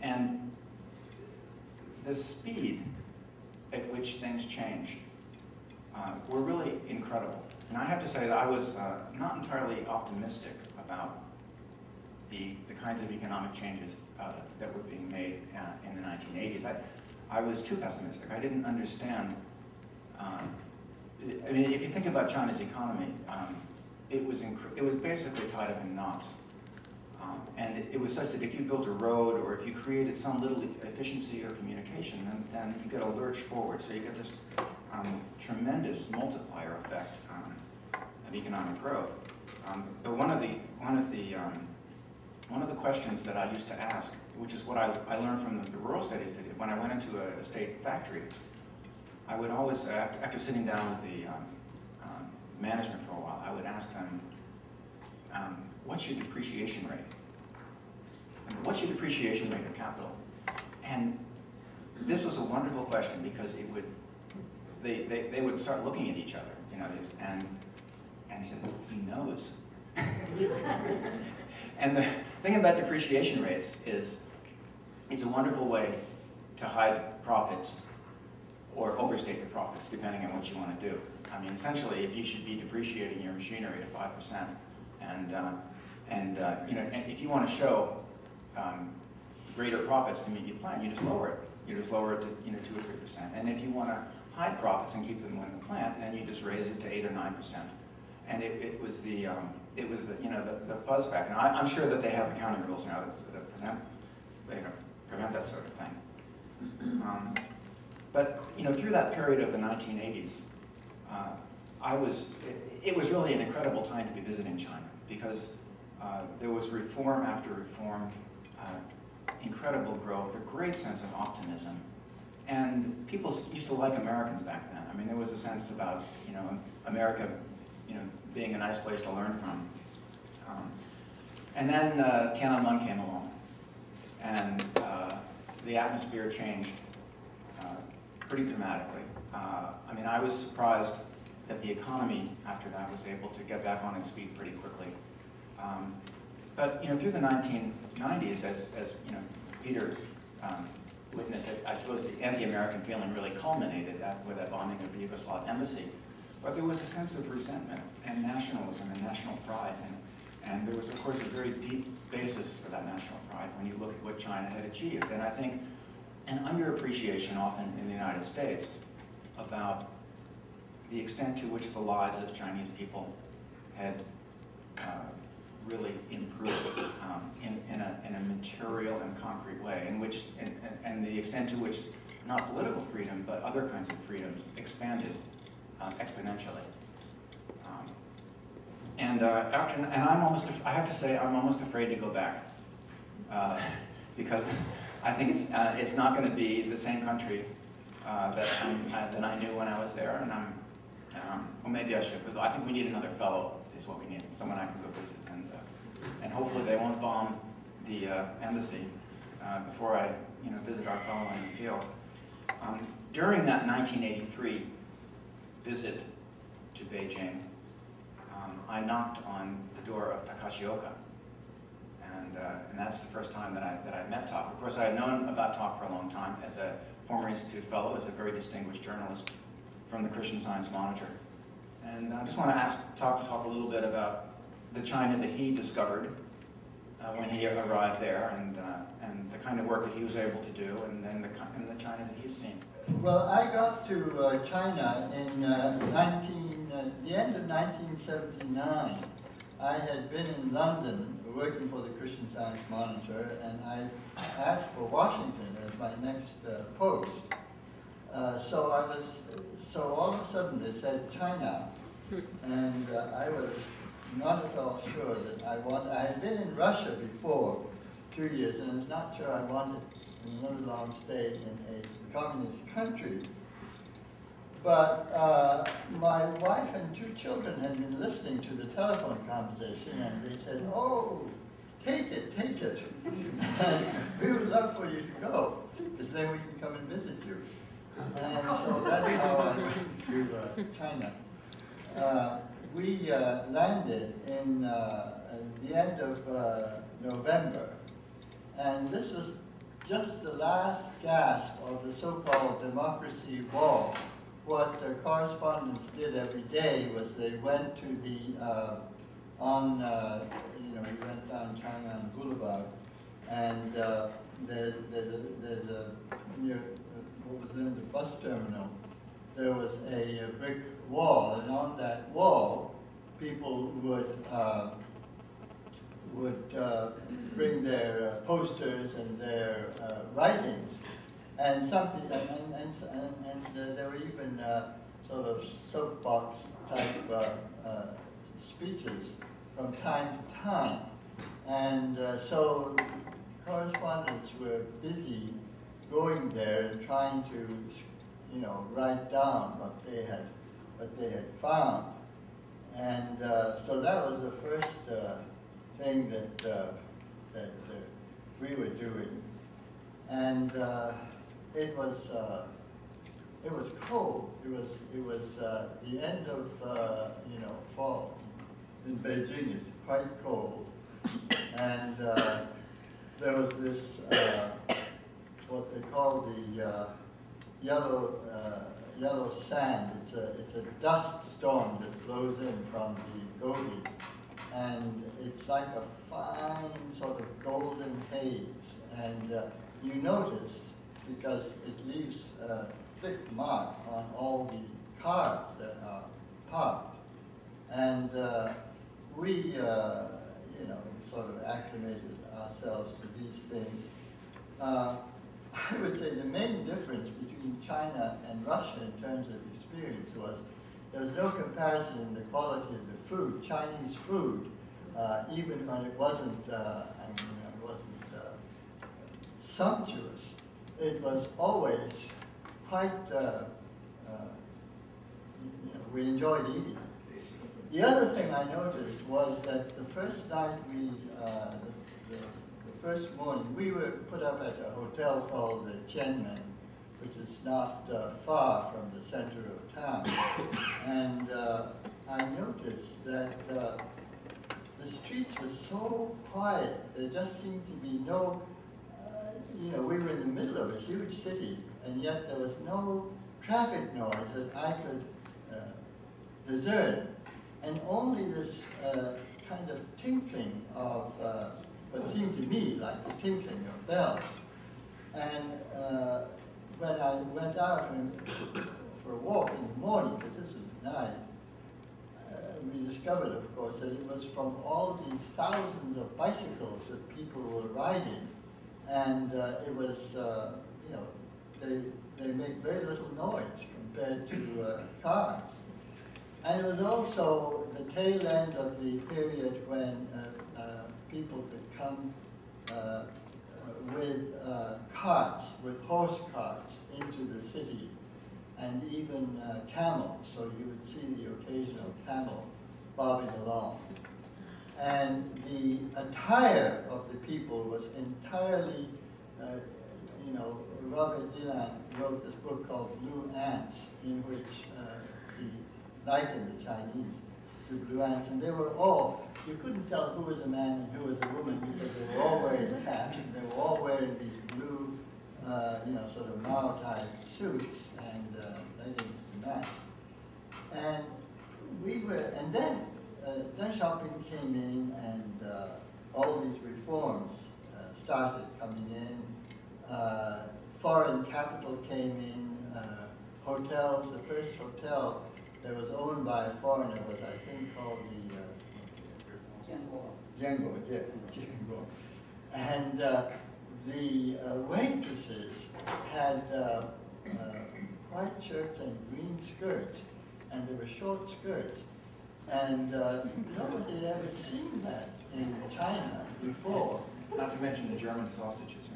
And the speed at which things change were really incredible. And I have to say that I was not entirely optimistic about the kinds of economic changes that were being made in the 1980s. I was too pessimistic. I didn't understand. I mean, if you think about China's economy, it was basically tied up in knots. And it was such that if you built a road or if you created some little efficiency or communication, then you get a lurch forward. So you get this tremendous multiplier effect of economic growth. But one of the questions that I used to ask, which is what I learned from the rural studies that when I went into a state factory, I would always, after sitting down with the management for a while, I would ask them, what's your depreciation rate? And what's your depreciation rate of capital? And this was a wonderful question because it would, they would start looking at each other, you know, and he said, he knows. And the thing about depreciation rates is it's a wonderful way to hide profits or overstate your profits, depending on what you want to do. I mean, essentially, if you should be depreciating your machinery at 5%, and you know, and if you want to show greater profits to meet your plan, you just lower it. You just lower it to 2 or 3%. And if you want to hide profits and keep them in the plant, then you just raise it to 8 or 9%. And it was the fuzz factor. Now, I'm sure that they have accounting rules now that prevent that sort of thing. But through that period of the 1980s, it was really an incredible time to be visiting China because there was reform after reform, incredible growth, a great sense of optimism, and people used to like Americans back then. I mean, there was a sense about America, being a nice place to learn from. And then Tiananmen came along, and the atmosphere changed pretty dramatically. I mean, I was surprised that the economy after that was able to get back on its feet pretty quickly. But through the 1990s, as Peter witnessed, I suppose the anti-American feeling really culminated with that bombing of the Yugoslav embassy. But there was a sense of resentment and nationalism and national pride, and there was, of course, a very deep basis for that national pride when you look at what China had achieved. And I think an underappreciation often in the United States about the extent to which the lives of Chinese people had really improved in a material and concrete way, and the extent to which not political freedom but other kinds of freedoms expanded exponentially. I have to say I'm almost afraid to go back because I think it's not going to be the same country that I knew when I was there, and well, maybe I should. But I think we need another fellow. Is what we need. Someone I can go visit, and hopefully they won't bomb the embassy before I visit our fellow in the field. During that 1983 visit to Beijing, I knocked on the door of Takashi Oka, and that's the first time that I met Tak. Of course, I had known about Tak for a long time as a former Institute fellow, as a very distinguished journalist from the Christian Science Monitor. And I just want to ask Tak to talk a little bit about the China that he discovered when he arrived there, and the kind of work that he was able to do, and then the China that he's seen. Well, I got to China in the end of 1979. I had been in London working for the Christian Science Monitor, and I asked for Washington as my next post. So all of a sudden they said China, and I was not at all sure that I had been in Russia before 2 years, and I was not sure I wanted another long stay in a communist country. But my wife and 2 children had been listening to the telephone conversation, and they said, "Oh, take it, take it. We would love for you to go, because then we can come and visit you." And so that's how I went to China. We landed in the end of November, and this was just the last gasp of the so-called democracy wall, what the correspondents did every day was they went to the, you went down Chang'an Boulevard, and there's a, near what was then the bus terminal, there was a brick wall, and on that wall, people would bring their posters and their writings, and some people, and there were even sort of soapbox type speeches from time to time, and so correspondents were busy going there and trying to, write down what they had found, and so that was the first thing that we were doing, and it was cold. It was the end of fall in Beijing. It's quite cold, and there was this what they call the yellow sand. It's a dust storm that blows in from the Gobi, and it's like a fine sort of golden haze. And you notice, because it leaves a thick mark on all the cars that are parked, and we sort of acclimated ourselves to these things. I would say the main difference between China and Russia in terms of experience was there was no comparison in the quality of the food. Chinese food, even when it wasn't, sumptuous, it was always quite, we enjoyed eating it. The other thing I noticed was that the first night the first morning, we were put up at a hotel called the Geithner, which is not far from the center of town. And I noticed that the streets were so quiet. There just seemed to be no, we were in the middle of a huge city, and yet there was no traffic noise that I could discern. And only this kind of tinkling of what seemed to me like the tinkling of bells. And when I went out for a walk in the morning, because this was at night, we discovered, of course, that it was from all these thousands of bicycles that people were riding. And it was, they make very little noise compared to cars. And it was also the tail end of the period when people could come with carts, with horse carts into the city, and even camels, so you would see the occasional camel bobbing along. And the attire of the people was entirely, Robert Dylan wrote this book called Blue Ants, in which he likened the Chinese to blue ants, and they were all, you couldn't tell who was a man and who was a woman because they were all wearing caps, and they were all wearing these blue, sort of Mao-type suits and leggings to match. And then shopping came in, and all these reforms started coming in. Foreign capital came in. Hotels, the first hotel that was owned by a foreigner was, I think, called the Jianguo. And the waitresses had white shirts and green skirts, and they were short skirts. And nobody had ever seen that in China before. Not to mention the German sausages.